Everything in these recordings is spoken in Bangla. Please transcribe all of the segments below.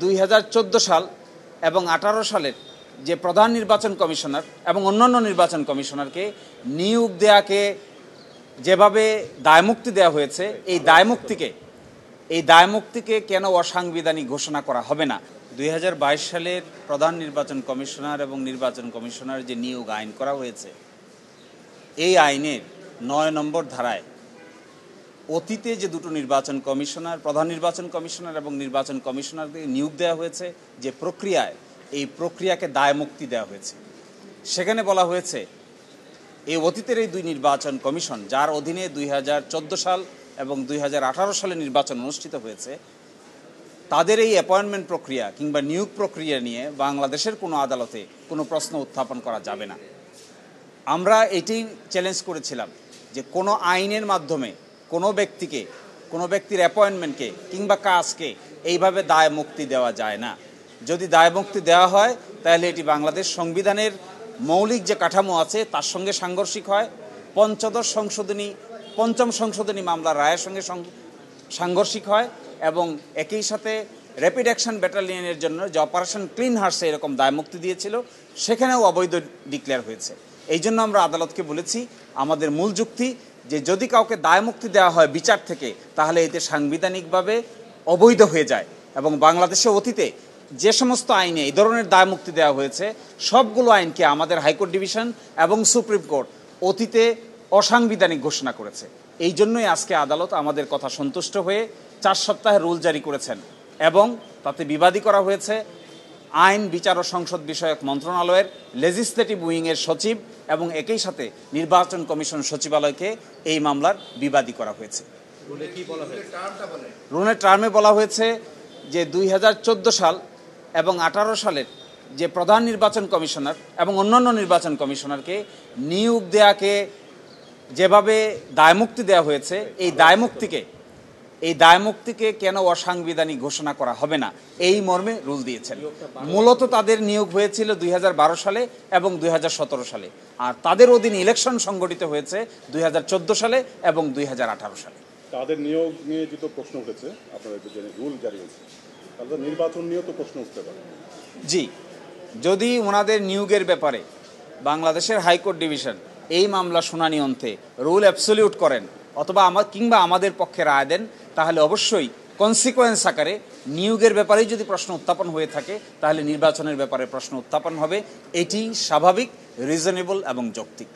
2014 সাল এবং 18 সালের যে প্রধান নির্বাচন কমিশনার এবং অন্যান্য নির্বাচন কমিশনারকে নিয়োগ দেয়াকে যেভাবে দায়মুক্তি দেওয়া হয়েছে, এই দায়মুক্তিকে কেন অসাংবিধানিক ঘোষণা করা হবে না? 2022 সালের প্রধান নির্বাচন কমিশনার এবং নির্বাচন কমিশনার যে নিয়োগ আইন করা হয়েছে, এই আইনের 9 নম্বর ধারায় অতীতে যে দুটো নির্বাচন কমিশনার, প্রধান নির্বাচন কমিশনার এবং নির্বাচন কমিশনারদের নিয়োগ দেওয়া হয়েছে, যে প্রক্রিয়ায়, এই প্রক্রিয়াকে দায়মুক্তি দেওয়া হয়েছে। সেখানে বলা হয়েছে এই অতীতের এই দুই নির্বাচন কমিশন, যার অধীনে 2014 সাল এবং 2018 সালে নির্বাচন অনুষ্ঠিত হয়েছে, তাদের এই অ্যাপয়েন্টমেন্ট প্রক্রিয়া কিংবা নিয়োগ প্রক্রিয়া নিয়ে বাংলাদেশের কোনো আদালতে কোনো প্রশ্ন উত্থাপন করা যাবে না। আমরা এটাই চ্যালেঞ্জ করেছিলাম যে কোনো আইনের মাধ্যমে কোনো ব্যক্তির অ্যাপয়েন্টমেন্টকে কিংবা কাজকে এইভাবে দায়মুক্তি দেওয়া যায় না। যদি দায়মুক্তি দেওয়া হয় তাহলে এটি বাংলাদেশ সংবিধানের মৌলিক যে কাঠামো আছে তার সঙ্গে সাংঘর্ষিক হয়, পঞ্চম সংশোধনী মামলার রায়ের সঙ্গে সাংঘর্ষিক হয় এবং একই সাথে র্যাপিড অ্যাকশন ব্যাটালিয়নের জন্য যে অপারেশন ক্লিন হার্টসে এরকম দায়মুক্তি দিয়েছিল, সেখানেও অবৈধ ডিক্লেয়ার হয়েছে। এই জন্য আমরা আদালতকে বলেছি, আমাদের মূল যুক্তি যে যদি কাউকে দায়মুক্তি দেওয়া হয় বিচার থেকে, তাহলে এতে সাংবিধানিকভাবে অবৈধ হয়ে যায়। এবং বাংলাদেশে অতীতে যে সমস্ত আইনে এই ধরনের দায়মুক্তি দেওয়া হয়েছে, সবগুলো আইনকে আমাদের হাইকোর্ট ডিভিশন এবং সুপ্রিম কোর্ট অতীতে অসাংবিধানিক ঘোষণা করেছে। এই জন্যই আজকে আদালত আমাদের কথা সন্তুষ্ট হয়ে 4 সপ্তাহের রুল জারি করেছেন এবং তাতে বিবাদী করা হয়েছে আইন, বিচার ও সংসদ বিষয়ক মন্ত্রণালয়ের লেজিসলেটিভ উইংয়ের সচিব এবং একই সাথে নির্বাচন কমিশন সচিবালয়কে এই মামলার বিবাদী করা হয়েছে। রুলের টার্মে বলা হয়েছে যে 2014 সাল এবং 18 সালের যে প্রধান নির্বাচন কমিশনার এবং অন্যান্য নির্বাচন কমিশনারকে নিয়োগ দেয়াকে যেভাবে দায়মুক্তি দেওয়া হয়েছে, এই দায়মুক্তিকে কেন অসাংবিধানিক ঘোষণা করা হবে না, এই মর্মে রুল দিয়েছেন। মূলত তাদের নিয়োগ হয়েছিল 2012 সালে এবং 2017 সালে, আর তাদের অধীনে ইলেকশন সংগঠিত হয়েছে 2014 সালে এবং 2018 সালে। তাদের নিয়োগ নিয়ে যে প্রশ্ন উঠেছে, আপনাদের যে রুল জারি হয়েছে, তাহলে নির্বাচন নিয়েও তো প্রশ্ন উঠতে পারে। জি, যদি ওনাদের নিয়োগের ব্যাপারে বাংলাদেশের হাইকোর্ট ডিভিশন এই মামলা শুনানি অন্তে রুল অ্যাবসলিউট করেন অথবা আমাদের পক্ষে রায় দেন, তাহলে অবশ্যই কনসিকোয়েন্স আকারে নিয়োগের ব্যাপারেই যদি প্রশ্ন উত্থাপন হয়ে থাকে, তাহলে নির্বাচনের ব্যাপারে প্রশ্ন উত্থাপন হবে। এটি স্বাভাবিক, রিজনেবল এবং যৌক্তিক।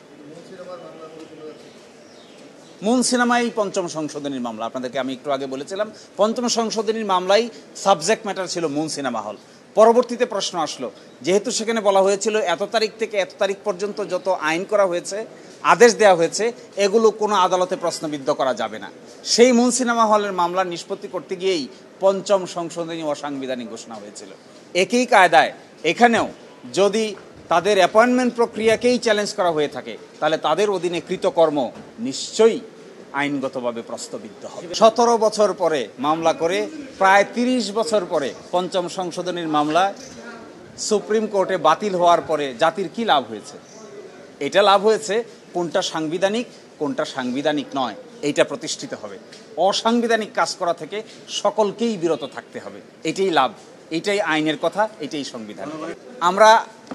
মুন সিনেমাই 5ম সংশোধনীর মামলা, আপনাদেরকে আমি একটু আগে বলেছিলাম 5ম সংশোধনীর মামলাই সাবজেক্ট ম্যাটার ছিল মুন সিনেমা হল। পরবর্তীতে প্রশ্ন আসলো, যেহেতু সেখানে বলা হয়েছিল এত তারিখ থেকে এত তারিখ পর্যন্ত যত আইন করা হয়েছে, আদেশ দেওয়া হয়েছে, এগুলো কোনো আদালতে প্রশ্নবিদ্ধ করা যাবে না। সেই মুন সিনেমা হলের মামলা নিষ্পত্তি করতে গিয়েই 5ম সংশোধনী অসাংবিধানিক ঘোষণা হয়েছিল। একই কায়দায় এখানেও যদি তাদের অ্যাপয়েন্টমেন্ট প্রক্রিয়াকেই চ্যালেঞ্জ করা হয়ে থাকে, তাহলে তাদের অধীনে কৃতকর্ম নিশ্চয়ই আইনগতভাবে প্রশ্নবিদ্ধ হবে। 17 বছর পরে মামলা করে, প্রায় 30 বছর পরে 5ম সংশোধনীর মামলা সুপ্রিম কোর্টে বাতিল হওয়ার পরে জাতির কি লাভ হয়েছে? এটা লাভ হয়েছে কোনটা সাংবিধানিক, কোনটা সাংবিধানিক নয়, এইটা প্রতিষ্ঠিত হবে। অসাংবিধানিক কাজ করা থেকে সকলকেই বিরত থাকতে হবে, এটাই লাভ, এটাই আইনের কথা, এটাই সংবিধান। আমরা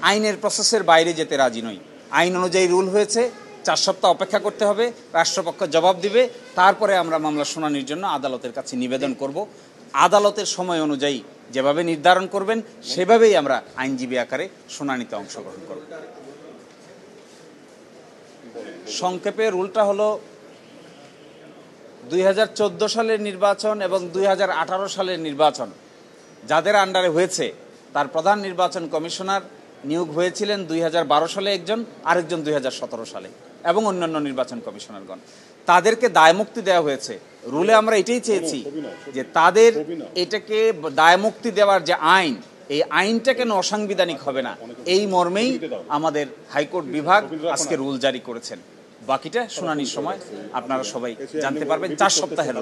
আইনের প্রসেসের বাইরে যেতে রাজি নই। আইন অনুযায়ী রুল হয়েছে, 4 সপ্তাহ অপেক্ষা করতে হবে, রাষ্ট্রপক্ষ জবাব দিবে, তারপরে আমরা মামলা শুনানির জন্য আদালতের কাছে নিবেদন করব। আদালতের সময় অনুযায়ী যেভাবে নির্ধারণ করবেন, সেভাবেই আমরা আইনজীবী আকারে শুনানিতে অংশগ্রহণ করব। সংক্ষেপে রুলটা হলো 2014 সালের নির্বাচন এবং 2018 সালের নির্বাচন যাদের আন্ডারে হয়েছে, তার প্রধান নির্বাচন কমিশনার নিয়োগ হয়েছিলেন 2012 সালে একজন, আরেকজন 2017 সালে, এবং অন্যান্য নির্বাচন কমিশনারগণ। তাদেরকে দায়মুক্তি দেওয়া হয়েছে। রুলে আমরা এটাই চেয়েছি যে তাদের এটাকে দায়মুক্তি দেওয়ার যে আইন, এই আইনটা কেন অসাংবিধানিক হবে না, এই মর্মেই আমাদের হাইকোর্ট বিভাগ আজকে রুল জারি করেছেন। বাকিটা শুনানির সময় আপনারা সবাই জানতে পারবেন। 4 সপ্তাহের